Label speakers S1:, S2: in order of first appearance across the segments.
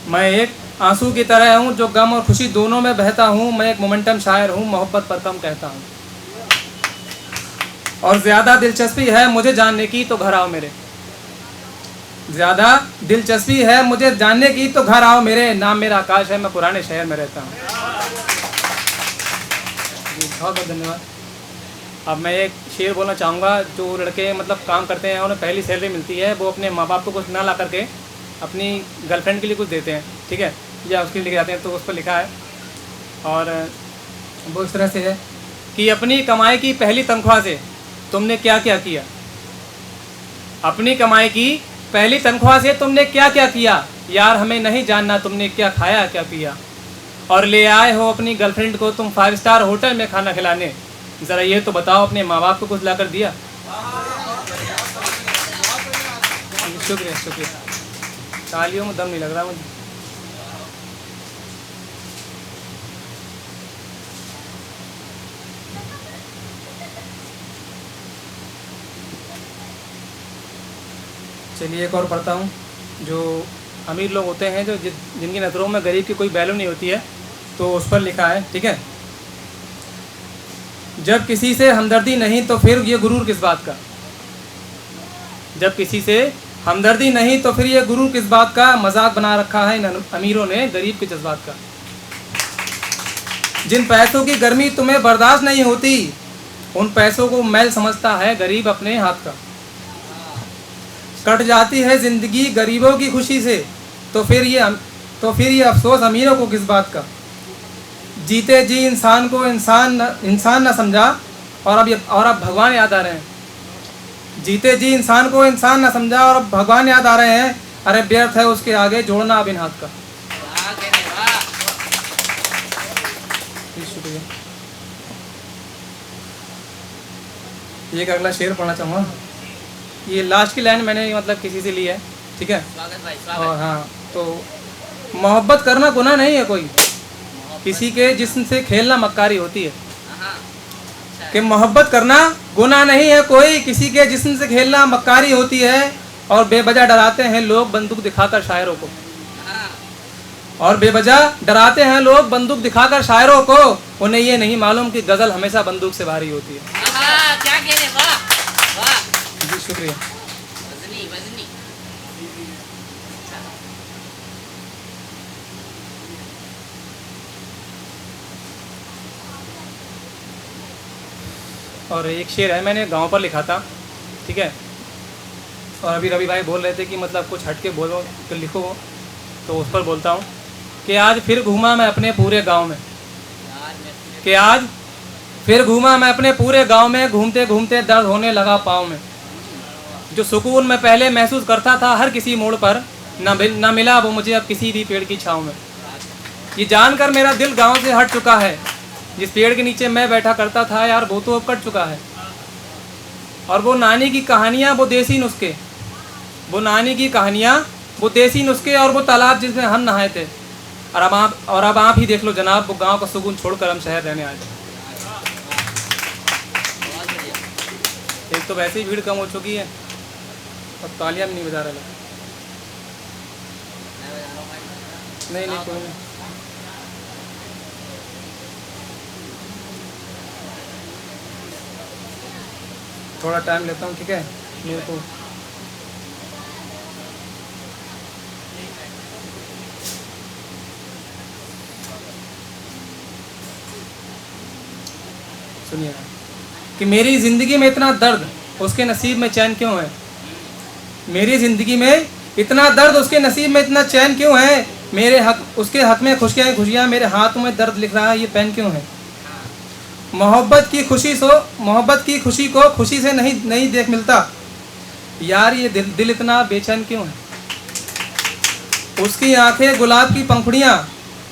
S1: मैं एक आंसू की तरह हूँ जो गम और खुशी दोनों में बहता हूँ। मैं एक मोमेंटम शायर हूँ, मोहब्बत पर कम कहता हूँ। और ज़्यादा दिलचस्पी है मुझे जानने की तो घर आओ मेरे। ज़्यादा दिलचस्पी है मुझे जानने की तो घर आओ मेरे। नाम मेरा आकाश है, मैं पुराने शहर में रहता हूँ। जी बहुत बहुत धन्यवाद। अब मैं एक शेर बोलना चाहूँगा। जो लड़के मतलब काम करते हैं, उन्हें पहली सैलरी मिलती है, वो अपने माँ बाप को कुछ ना ला करके अपनी गर्लफ्रेंड के लिए कुछ देते हैं, ठीक है, या उसके लिए जाते हैं। तो उस पर लिखा है, और वो इस तरह से है कि अपनी कमाई की पहली तनख्वाह से तुमने क्या क्या किया। अपनी कमाई की पहली तनख्वाह से तुमने क्या क्या किया। यार हमें नहीं जानना तुमने क्या खाया क्या पिया। और ले आए हो अपनी गर्लफ्रेंड को तुम 5 स्टार होटल में खाना खिलाने। ज़रा ये तो बताओ अपने माँ बाप को कुछ ला कर दिया। शुक्रिया शुक्रिया। तालियों में दम नहीं लग रहा मुझे। चलिए एक और पढ़ता हूँ। जो अमीर लोग होते हैं, जो जिनकी नज़रों में गरीब की कोई वैल्यू नहीं होती है, तो उस पर लिखा है, ठीक है। जब किसी से हमदर्दी नहीं तो फिर ये गुरूर किस बात का। जब किसी से हमदर्दी नहीं तो फिर ये गुरूर किस बात का। मजाक बना रखा है इन अमीरों ने गरीब के जज्बात का। जिन पैसों की गर्मी तुम्हें बर्दाश्त नहीं होती, उन पैसों को मैल समझता है गरीब अपने हाथ का। कट जाती है ज़िंदगी गरीबों की खुशी से, तो फिर ये अफसोस अमीरों को किस बात का। जीते जी इंसान को इंसान न समझा, और अब भगवान याद आ रहे हैं। जीते जी इंसान को इंसान न समझा, और अब भगवान याद आ रहे हैं। अरे व्यर्थ है उसके आगे जोड़ना अब इन हाथ का। शुक्रिया। एक अगला शेर पढ़ना चाहूँगा। ये लास्ट की लाइन मैंने मतलब किसी से ली है, ठीक है। और हाँ, तो मोहब्बत करना गुनाह नहीं है कोई, किसी के जिस्म से खेलना मक्कारी होती है। कि मोहब्बत करना गुनाह नहीं है कोई, किसी के जिस्म से खेलना मक्कारी होती है। और बेवजह डराते हैं लोग बंदूक दिखाकर शायरों को। और बेवजह डराते हैं लोग बंदूक दिखाकर शायरों को। उन्हें ये नहीं मालूम कि गज़ल हमेशा बंदूक से भारी होती है।
S2: क्या कह रहे, वाह वाह।
S1: जी शुक्रिया।
S2: वजनी।
S1: और एक शेर है, मैंने गांव पर लिखा था, ठीक है। और अभी रवि भाई बोल रहे थे कि मतलब कुछ हट के बोलो तो लिखो, तो उस पर बोलता हूँ कि आज फिर घूमा मैं अपने पूरे गांव में। कि आज फिर घूमा मैं अपने पूरे गांव में, घूमते घूमते दर्द होने लगा पाँव में। जो सुकून मैं पहले महसूस करता था हर किसी मोड़ पर, ना मिला वो मुझे अब किसी भी पेड़ की छाँव में। ये जानकर मेरा दिल गांव से हट चुका है, जिस पेड़ के नीचे मैं बैठा करता था यार वो तो अब कट चुका है। और वो नानी की कहानियाँ वो देसी नुस्खे, वो नानी की कहानियाँ वो देसी नुस्खे, और वो तालाब जिसमें हम नहाए थे। और अब आप ही देख लो जनाब, वो गांव का सुकून छोड़कर हम शहर रहने आए। एक तो वैसे ही भीड़ कम हो चुकी है, और तालियां भी नहीं बजा रहा। नहीं नहीं कोई नहीं। थोड़ा टाइम लेता हूँ, ठीक है। मेरे को सुनिए कि मेरी ज़िंदगी में इतना दर्द उसके नसीब में चैन क्यों है। मेरी ज़िंदगी में इतना दर्द उसके नसीब में इतना चैन क्यों है। मेरे हक उसके हक में खुशियाँ मेरे हाथों में दर्द लिख रहा है ये पेन क्यों है। मोहब्बत की खुशी को खुशी से नहीं देख मिलता। यार ये दिल इतना बेचैन क्यों है। उसकी आंखें गुलाब की पंखुड़ियाँ,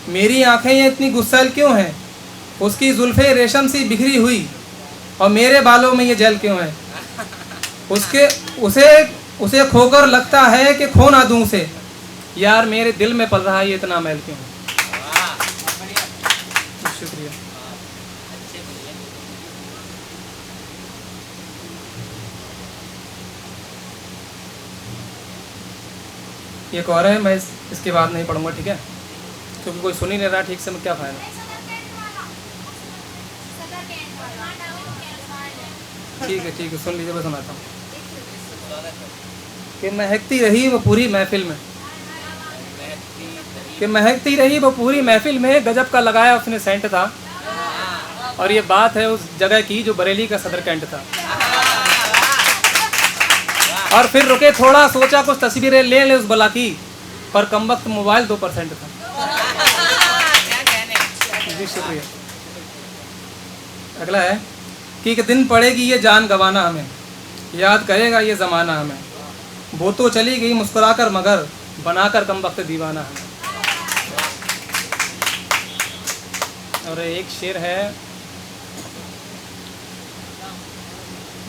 S1: मेरी आंखें ये इतनी गुस्सैल क्यों हैं। उसकी जुल्फ़े रेशम सी बिखरी हुई, और मेरे बालों में ये जेल क्यों है। उसे खोकर लगता है कि खो ना दूं उसे। यार मेरे दिल में पल रहा है ये इतना मैल क्यों है। शुक्रिया। एक और है, मैं इसके बाद नहीं पढ़ूंगा, ठीक है, क्योंकि कोई सुन ही नहीं रहा ठीक से, मैं क्या फ़ायदा। ठीक है सुन लीजिए, मैं सुनाता हूँ। कि महकती रही वो पूरी महफिल में, कि महकती रही वो पूरी महफिल में, गजब का लगाया उसने सेंट था। और ये बात है उस जगह की जो बरेली का सदर कैंट था। और फिर रुके थोड़ा, सोचा कुछ तस्वीरें ले ले उस बला की, पर कमबख्त मोबाइल 2% था।
S2: क्या कहने।
S1: जी शुक्रिया। अगला है कि एक दिन पड़ेगी ये जान गंवाना हमें, याद करेगा ये ज़माना हमें, वो तो चली गई मुस्कुराकर मगर बनाकर कमबख्त दीवाना हमें। और एक शेर है,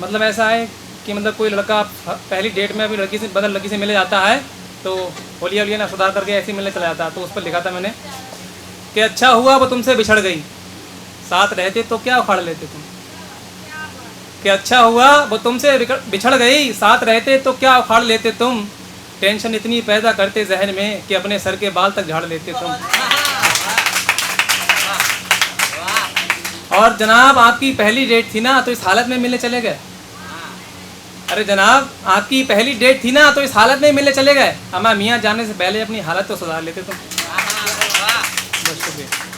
S1: मतलब ऐसा है कि मतलब कोई लड़का पहली डेट में अभी लड़की से बदल लड़की से मिले जाता है, तो होलिया होलिया ना सुधार करके ऐसे ही मिलने चला जाता है। तो उस पर लिखा था मैंने कि अच्छा हुआ वो तुमसे बिछड़ गई, साथ रहते तो क्या उखाड़ लेते तुम। कि अच्छा हुआ वो तुमसे बिछड़ गई, साथ रहते तो क्या उखाड़ लेते तुम। टेंशन इतनी पैदा करते जहन में कि अपने सर के बाल तक झाड़ लेते तुम। और जनाब आपकी पहली डेट थी ना, तो इस हालत में मिलने चले गए। अरे जनाब आपकी पहली डेट थी ना, तो इस हालत में मिलने चले गए। अम्मा मियाँ जाने से पहले अपनी हालत तो सुधार लेते तुम। बस शुक्रिया।